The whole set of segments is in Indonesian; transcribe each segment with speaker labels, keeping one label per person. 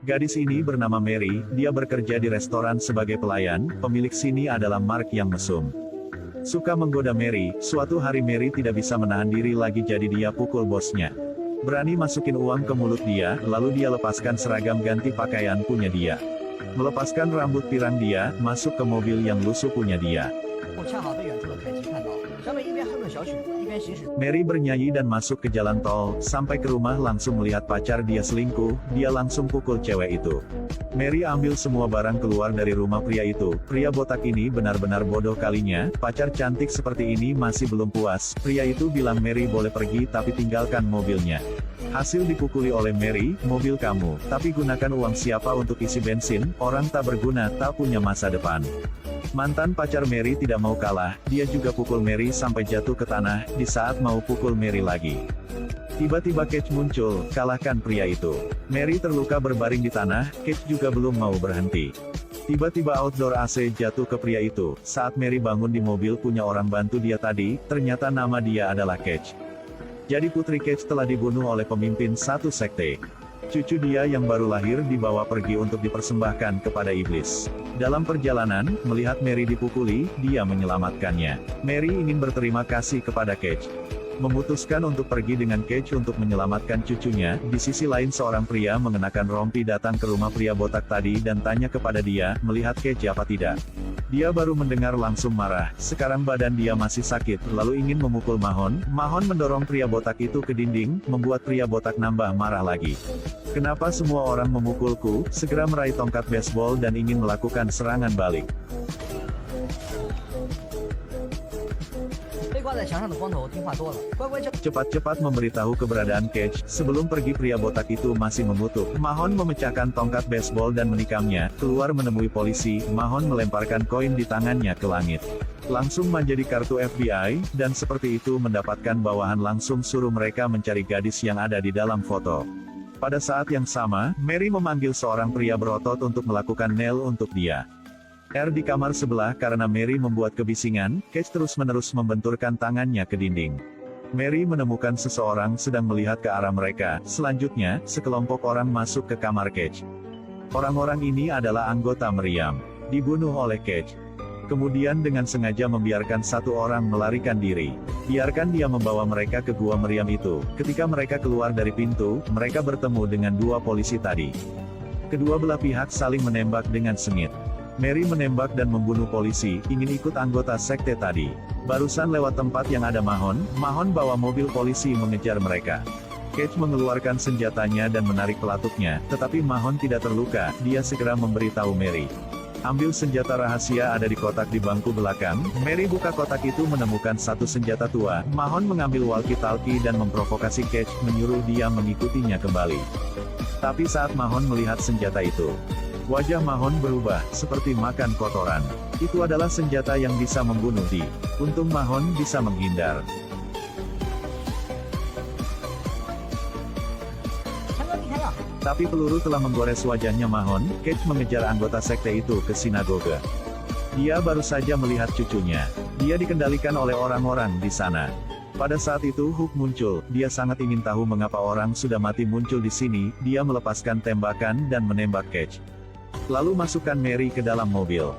Speaker 1: Gadis ini bernama Mary, dia bekerja di restoran sebagai pelayan, pemilik sini adalah Mark yang mesum. Suka menggoda Mary, suatu hari Mary tidak bisa menahan diri lagi jadi dia pukul bosnya. Berani masukin uang ke mulut dia, lalu dia lepaskan seragam ganti pakaian punya dia. Melepaskan rambut pirang dia, masuk ke mobil yang lusuh punya dia. Mary bernyanyi dan masuk ke jalan tol, sampai ke rumah langsung melihat pacar dia selingkuh, dia langsung pukul cewek itu. Mary ambil semua barang keluar dari rumah pria itu, pria botak ini benar-benar bodoh kalinya, pacar cantik seperti ini masih belum puas, pria itu bilang Mary boleh pergi tapi tinggalkan mobilnya. Hasil dipukuli oleh Mary, mobil kamu, tapi gunakan uang siapa untuk isi bensin, orang tak berguna tak punya masa depan. Mantan pacar Mary tidak mau kalah, dia juga pukul Mary sampai jatuh ke tanah, di saat mau pukul Mary lagi. Tiba-tiba Cage muncul, kalahkan pria itu. Mary terluka berbaring di tanah, Cage juga belum mau berhenti. Tiba-tiba outdoor AC jatuh ke pria itu, saat Mary bangun di mobil punya orang bantu dia tadi, ternyata nama dia adalah Cage. Jadi putri Cage telah dibunuh oleh pemimpin satu sekte. Cucu dia yang baru lahir dibawa pergi untuk dipersembahkan kepada iblis. Dalam perjalanan, melihat Mary dipukuli, dia menyelamatkannya. Mary ingin berterima kasih kepada Cage. Memutuskan untuk pergi dengan Cage untuk menyelamatkan cucunya, di sisi lain seorang pria mengenakan rompi datang ke rumah pria botak tadi dan tanya kepada dia, melihat Cage apa tidak. Dia baru mendengar langsung marah, sekarang badan dia masih sakit, lalu ingin memukul Mahon. Mahon mendorong pria botak itu ke dinding, membuat pria botak nambah marah lagi. Kenapa semua orang memukulku? Segera meraih tongkat baseball dan ingin melakukan serangan balik. Cepat-cepat memberitahu keberadaan Cage, sebelum pergi pria botak itu masih mengutuk. Mahon memecahkan tongkat baseball dan menikamnya, keluar menemui polisi, Mahon melemparkan koin di tangannya ke langit. Langsung menjadi kartu FBI, dan seperti itu mendapatkan bawahan langsung suruh mereka mencari gadis yang ada di dalam foto. Pada saat yang sama, Mary memanggil seorang pria berotot untuk melakukan nail untuk dia. Di kamar sebelah karena Mary membuat kebisingan, Cage terus-menerus membenturkan tangannya ke dinding. Mary menemukan seseorang sedang melihat ke arah mereka, selanjutnya, sekelompok orang masuk ke kamar Cage. Orang-orang ini adalah anggota meriam. Dibunuh oleh Cage. Kemudian dengan sengaja membiarkan satu orang melarikan diri. Biarkan dia membawa mereka ke gua meriam itu. Ketika mereka keluar dari pintu, mereka bertemu dengan dua polisi tadi. Kedua belah pihak saling menembak dengan sengit. Mary menembak dan membunuh polisi, ingin ikut anggota sekte tadi. Barusan lewat tempat yang ada Mahon, Mahon bawa mobil polisi mengejar mereka. Cage mengeluarkan senjatanya dan menarik pelatuknya, tetapi Mahon tidak terluka, dia segera memberitahu Mary. Ambil senjata rahasia ada di kotak di bangku belakang. Mary buka kotak itu menemukan satu senjata tua. Mahon mengambil walkie-talkie dan memprovokasi Cage, menyuruh dia mengikutinya kembali. Tapi saat Mahon melihat senjata itu, wajah Mahon berubah, seperti makan kotoran. Itu adalah senjata yang bisa membunuh Di. Untung Mahon bisa menghindar. Tapi peluru telah menggores wajahnya Mahon. Cage mengejar anggota sekte itu ke sinagoga. Dia baru saja melihat cucunya. Dia dikendalikan oleh orang-orang di sana. Pada saat itu Hook muncul, dia sangat ingin tahu mengapa orang sudah mati muncul di sini, dia melepaskan tembakan dan menembak Cage. Lalu masukkan Mary ke dalam mobil.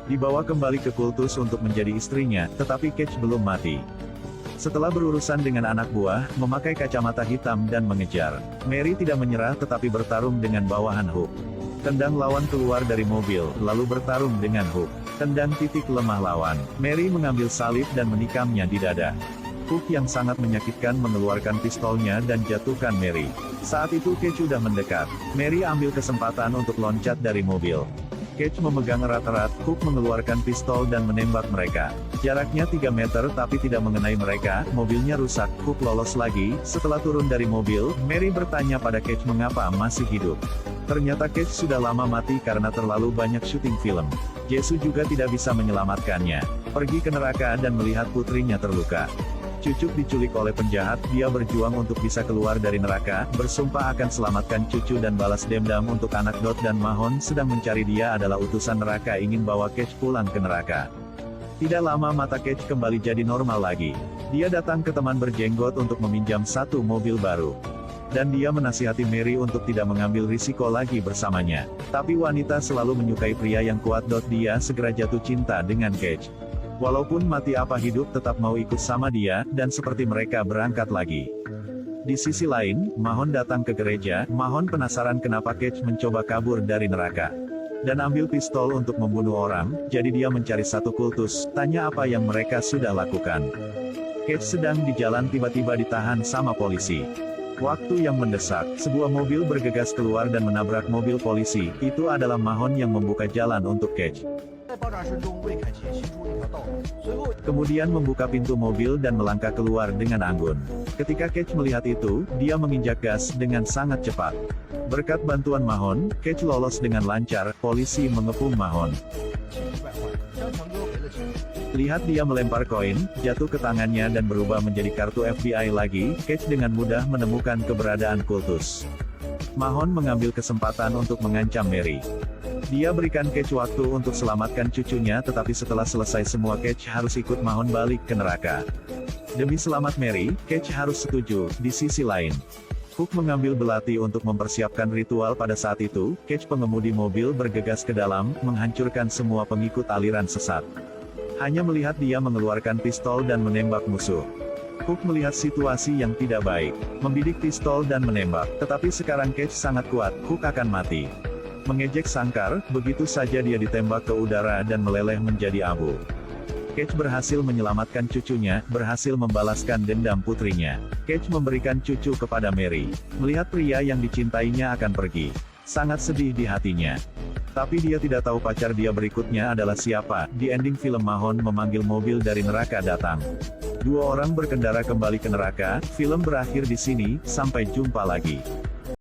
Speaker 1: Dibawa kembali ke kultus untuk menjadi istrinya, tetapi Cage belum mati. Setelah berurusan dengan anak buah, memakai kacamata hitam dan mengejar. Mary tidak menyerah tetapi bertarung dengan bawahan Hook. Tendang lawan keluar dari mobil, lalu bertarung dengan Hook. Tendang titik lemah lawan. Mary mengambil salib dan menikamnya di dada. Hook yang sangat menyakitkan mengeluarkan pistolnya dan jatuhkan Mary. Saat itu Cage sudah mendekat. Mary ambil kesempatan untuk loncat dari mobil. Cage memegang erat-erat, Hook mengeluarkan pistol dan menembak mereka. Jaraknya 3 meter tapi tidak mengenai mereka, mobilnya rusak, Hook lolos lagi. Setelah turun dari mobil, Mary bertanya pada Cage mengapa masih hidup. Ternyata Cage sudah lama mati karena terlalu banyak syuting film. Jisoo juga tidak bisa menyelamatkannya. Pergi ke neraka dan melihat putrinya terluka. Cucuk diculik oleh penjahat, dia berjuang untuk bisa keluar dari neraka, bersumpah akan selamatkan cucu dan balas dendam untuk anak Dot dan Mahon sedang mencari dia adalah utusan neraka ingin bawa Cage pulang ke neraka. Tidak lama mata Cage kembali jadi normal lagi. Dia datang ke teman berjenggot untuk meminjam satu mobil baru. Dan dia menasihati Mary untuk tidak mengambil risiko lagi bersamanya. Tapi wanita selalu menyukai pria yang kuat. Dia segera jatuh cinta dengan Cage. Walaupun mati apa hidup tetap mau ikut sama dia, dan seperti mereka berangkat lagi. Di sisi lain, Mahon datang ke gereja. Mahon penasaran kenapa Cage mencoba kabur dari neraka. Dan ambil pistol untuk membunuh orang, jadi dia mencari satu kultus, tanya apa yang mereka sudah lakukan. Cage sedang di jalan tiba-tiba ditahan sama polisi. Waktu yang mendesak, sebuah mobil bergegas keluar dan menabrak mobil polisi. Itu adalah Mahon yang membuka jalan untuk Cage. Kemudian membuka pintu mobil dan melangkah keluar dengan anggun. Ketika Cage melihat itu, dia menginjak gas dengan sangat cepat. Berkat bantuan Mahon, Cage lolos dengan lancar. Polisi mengepung Mahon. Lihat dia melempar koin, jatuh ke tangannya dan berubah menjadi kartu FBI lagi. Cage dengan mudah menemukan keberadaan kultus. Mahon mengambil kesempatan untuk mengancam Mary. Dia berikan Cage waktu untuk selamatkan cucunya, tetapi setelah selesai semua Cage harus ikut Mahon balik ke neraka. Demi selamat Mary, Cage harus setuju. Di sisi lain, Hook mengambil belati untuk mempersiapkan ritual. Pada saat itu, Cage pengemudi mobil bergegas ke dalam, menghancurkan semua pengikut aliran sesat. Hanya melihat dia mengeluarkan pistol dan menembak musuh. Hook melihat situasi yang tidak baik, membidik pistol dan menembak, tetapi sekarang Cage sangat kuat, Hook akan mati. Mengejek sangkar, begitu saja dia ditembak ke udara dan meleleh menjadi abu. Cage berhasil menyelamatkan cucunya, berhasil membalaskan dendam putrinya. Cage memberikan cucu kepada Mary. Melihat pria yang dicintainya akan pergi, sangat sedih di hatinya. Tapi dia tidak tahu pacar dia berikutnya adalah siapa. Di ending film, Mahon memanggil mobil dari neraka datang. Dua orang berkendara kembali ke neraka. Film berakhir di sini, sampai jumpa lagi.